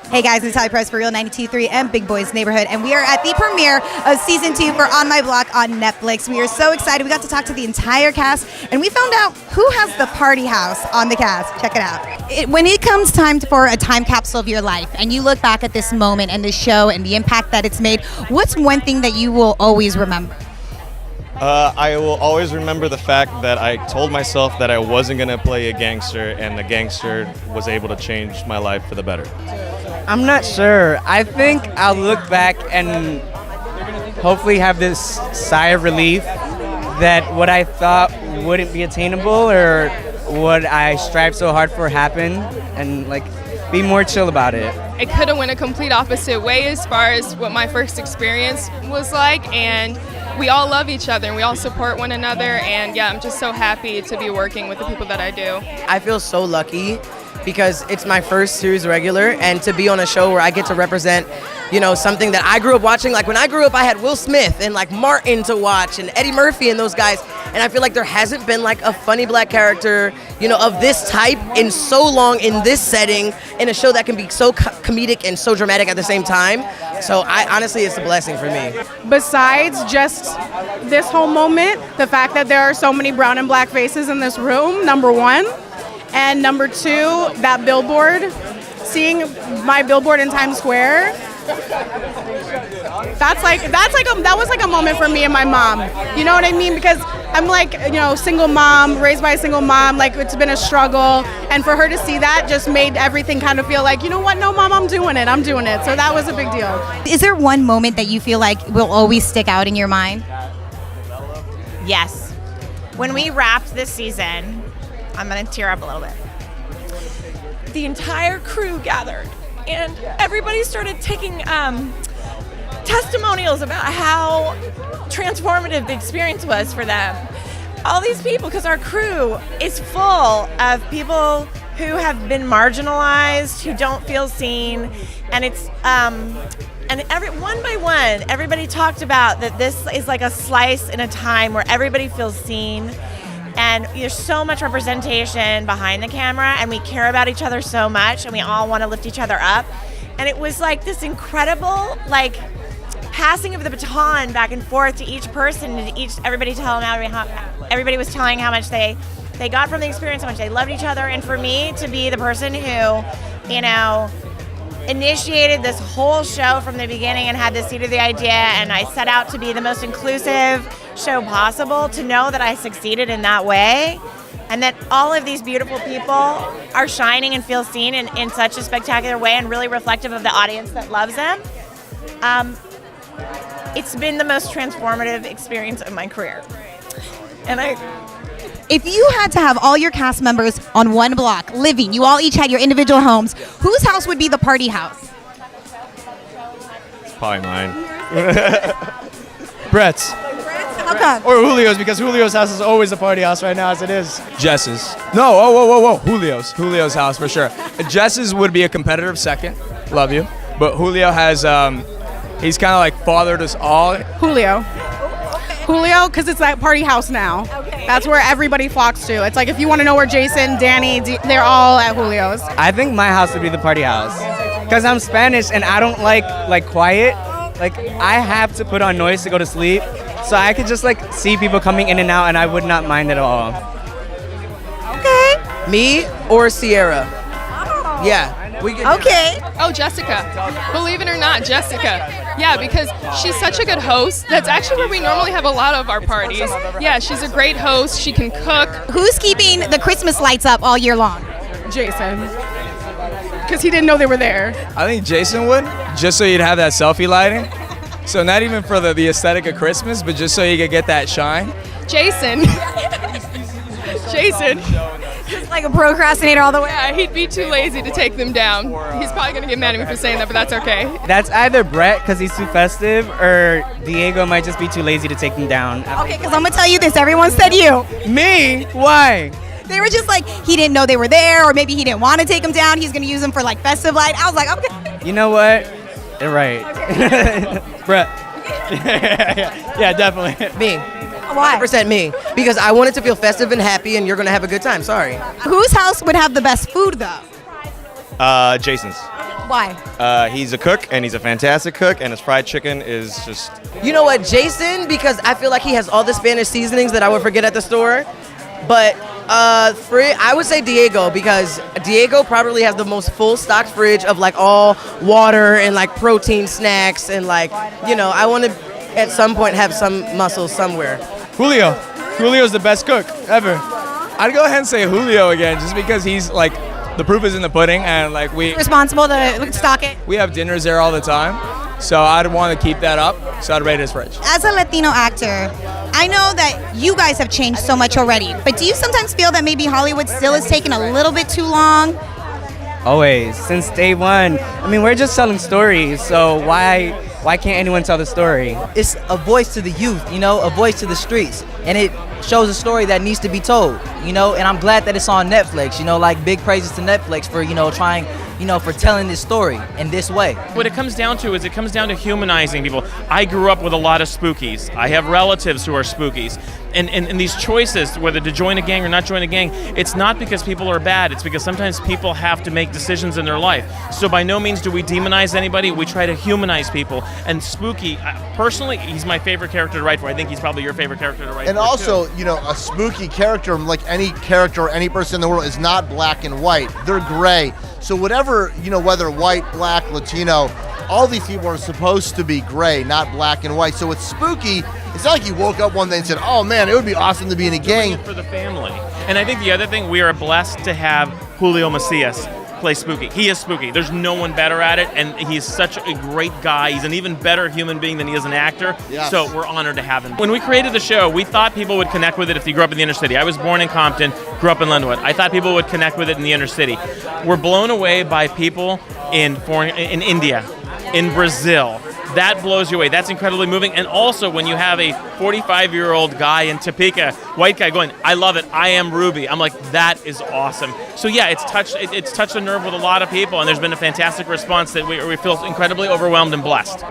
Hey guys, it's Holly Press for Real 92.3 and Big Boys Neighborhood, and we are at the premiere of Season 2 for On My Block on Netflix. We are so excited. We got to talk to the entire cast, and we found out who has the party house on the cast. Check it out. When it comes time for a time capsule of your life, and you look back at this moment and this show and the impact that it's made, what's one thing that you will always remember? I will always remember the fact that I told myself that I wasn't going to play a gangster, and the gangster was able to change my life for the better. I'm not sure. I think I'll look back and hopefully have this sigh of relief that what I thought wouldn't be attainable or what I strived so hard for happened, and like be more chill about it. It could have went a complete opposite way as far as what my first experience was like, and we all love each other and we all support one another, and yeah, I'm just so happy to be working with the people that I do. I feel so lucky because it's my first series regular, and to be on a show where I get to represent, you know, something that I grew up watching. Like when I grew up, I had Will Smith and like Martin to watch and Eddie Murphy and those guys. And I feel like there hasn't been like a funny black character, you know, of this type in so long in this setting, in a show that can be so comedic and so dramatic at the same time. So honestly, it's a blessing for me. Besides just this whole moment, the fact that there are so many brown and black faces in this room, number one. And number two, that billboard, seeing my billboard in Times Square, that was like a moment for me and my mom. You know what I mean? Because I'm like, you know, single mom, raised by a single mom, like it's been a struggle. And for her to see that just made everything kind of feel like, you know what, no mom, I'm doing it. So that was a big deal. Is there one moment that you feel like will always stick out in your mind? Yes. When we wrapped this season, I'm going to tear up a little bit. The entire crew gathered, and everybody started taking testimonials about how transformative the experience was for them. All these people, because our crew is full of people who have been marginalized, who don't feel seen, and it's one by one, everybody talked about that this is like a slice in a time where everybody feels seen. And there's so much representation behind the camera, and we care about each other so much, and we all want to lift each other up. And it was like this incredible, like, passing of the baton back and forth to each person, and everybody was telling how much they got from the experience, how much they loved each other. And for me to be the person who, you know, initiated this whole show from the beginning and had the seed of the idea, and I set out to be the most inclusive show possible, to know that I succeeded in that way, and that all of these beautiful people are shining and feel seen in such a spectacular way and really reflective of the audience that loves them. It's been the most transformative experience of my career. And If you had to have all your cast members on one block living, you all each had your individual homes, whose house would be the party house? It's probably mine. Brett's. How come? Or Julio's, because Julio's house is always a party house right now as it is. Jess's. No, whoa. Julio's house for sure. Jess's would be a competitive second. Love you. But Julio has, he's kind of like fathered us all. Julio, because it's that party house now. Okay. That's where everybody flocks to. It's like if you want to know where Jason, Danny, they're all at Julio's. I think my house would be the party house because I'm Spanish and I don't like quiet. Like I have to put on noise to go to sleep, so I could just like see people coming in and out, and I would not mind at all. Okay. Me or Sierra? Oh. Yeah. Okay. Oh, Jessica. Believe it or not, Jessica. Yeah, because she's such a good host. That's actually where we normally have a lot of our parties. Yeah, she's a great host. She can cook. Who's keeping the Christmas lights up all year long? Jason, because he didn't know they were there. I think Jason would, just so you'd have that selfie lighting. So not even for the aesthetic of Christmas, but just so you could get that shine. Jason. Just like a procrastinator all the way. Yeah, he'd be too lazy to take them down. He's probably going to get mad at me for saying that, but that's okay. That's either Brett because he's too festive, or Diego might just be too lazy to take them down. Okay, because I'm going to tell you this. Everyone said you. Me? Why? They were just like, he didn't know they were there, or maybe he didn't want to take them down. He's going to use them for like festive light. I was like, okay. You know what? They're right. Brett. yeah, definitely. Me. Why? 100% me. Because I want it to feel festive and happy, and you're going to have a good time. Sorry. Whose house would have the best food, though? Jason's. Why? He's a cook, and he's a fantastic cook, and his fried chicken is just... You know what, Jason, because I feel like he has all the Spanish seasonings that I would forget at the store. But I would say Diego, because Diego probably has the most full stocked fridge of like all water and like protein snacks and like, you know, I want to at some point have some muscle somewhere. Julio. Julio's the best cook ever. I'd go ahead and say Julio again, just because he's like, the proof is in the pudding, and like Responsible to stock it. we have dinners there all the time, so I'd want to keep that up. So I'd rate his fridge. As a Latino actor, I know that you guys have changed so much already, but do you sometimes feel that maybe Hollywood still is taking a little bit too long? Always, since day one. I mean, we're just telling stories, so why can't anyone tell the story? It's a voice to the youth, you know, a voice to the streets, and it shows a story that needs to be told, you know, and I'm glad that it's on Netflix, you know, like big praises to Netflix for, you know, trying, you know, for telling this story in this way. What it comes down to is it comes down to humanizing people. I grew up with a lot of spookies. I have relatives who are spookies. And these choices, whether to join a gang or not join a gang, it's not because people are bad. It's because sometimes people have to make decisions in their life. So by no means do we demonize anybody. We try to humanize people. And Spooky, personally, he's my favorite character to write for. I think he's probably your favorite character to write for. And also, you know, a spooky character, like any character or any person in the world, is not black and white. They're gray. So whatever, you know, whether white, black, Latino, all these people are supposed to be gray, not black and white. So with Spooky, it's not like you woke up one day and said, oh man, it would be awesome to be in a gang. For the family. And I think the other thing, we are blessed to have Julio Macias play Spooky. He is Spooky. There's no one better at it, and he's such a great guy. He's an even better human being than he is an actor. Yes. So we're honored to have him. When we created the show, we thought people would connect with it if they grew up in the inner city. I was born in Compton, grew up in Linwood. I thought people would connect with it in the inner city. We're blown away by people in India, in Brazil. That blows you away. That's incredibly moving. And also when you have a 45-year-old guy in Topeka, white guy going, I love it, I am Ruby. I'm like, that is awesome. So yeah, it's touched a nerve with a lot of people, and there's been a fantastic response that we feel incredibly overwhelmed and blessed.